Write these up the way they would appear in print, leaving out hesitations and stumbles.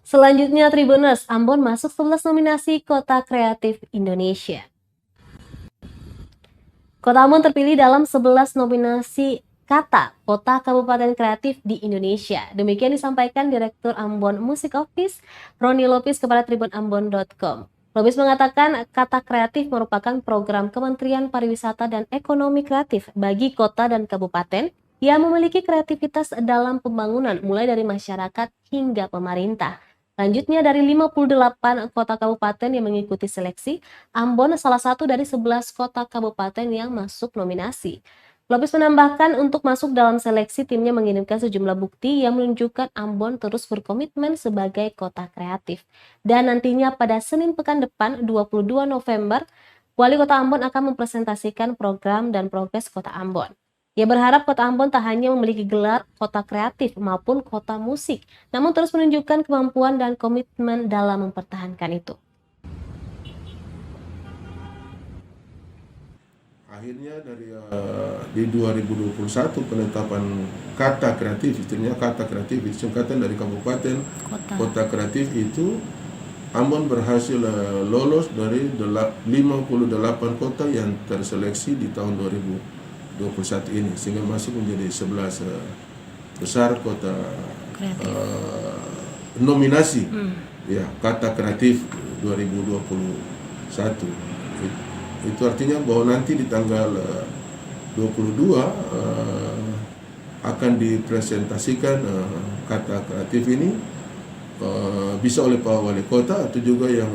Selanjutnya Tribuners, Ambon masuk 11 nominasi Kota Kreatif Indonesia. Kota Ambon terpilih dalam 11 nominasi kata Kota Kabupaten Kreatif di Indonesia. Demikian disampaikan Direktur Ambon Music Office, Roni Lopis kepada tribunambon.com. Lopis mengatakan kata kreatif merupakan program Kementerian Pariwisata dan Ekonomi Kreatif bagi kota dan kabupaten yang memiliki kreativitas dalam pembangunan mulai dari masyarakat hingga pemerintah. Selanjutnya dari 58 kota kabupaten yang mengikuti seleksi, Ambon salah satu dari 11 kota kabupaten yang masuk nominasi. Lopis menambahkan untuk masuk dalam seleksi timnya mengirimkan sejumlah bukti yang menunjukkan Ambon terus berkomitmen sebagai kota kreatif. Dan nantinya pada Senin pekan depan 22 November, Wali Kota Ambon akan mempresentasikan program dan progres Kota Ambon. Ia berharap Kota Ambon tak hanya memiliki gelar kota kreatif maupun kota musik, namun terus menunjukkan kemampuan dan komitmen dalam mempertahankan itu. Akhirnya di 2021 penetapan kata kreatif, istilahnya kata kreatif itu singkatan dari kabupaten kota kreatif itu Ambon berhasil lolos dari 58 kota yang terseleksi di tahun 2021 ini sehingga masuk menjadi 11 besar kota nominasi ya kata kreatif 2021. Itu artinya bahwa nanti di tanggal 22 akan dipresentasikan kata kreatif ini bisa oleh Pak Wali Kota atau juga yang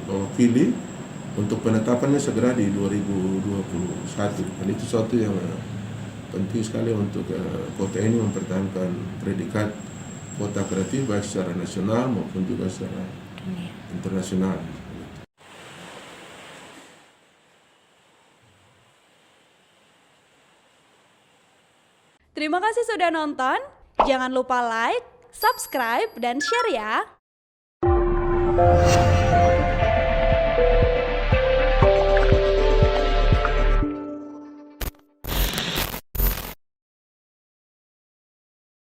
mewakili untuk penetapannya segera di 2021. Dan itu suatu yang penting sekali untuk kota ini mempertahankan predikat kota kreatif baik secara nasional maupun juga secara internasional. Terima kasih sudah nonton. Jangan lupa like, subscribe, dan share ya.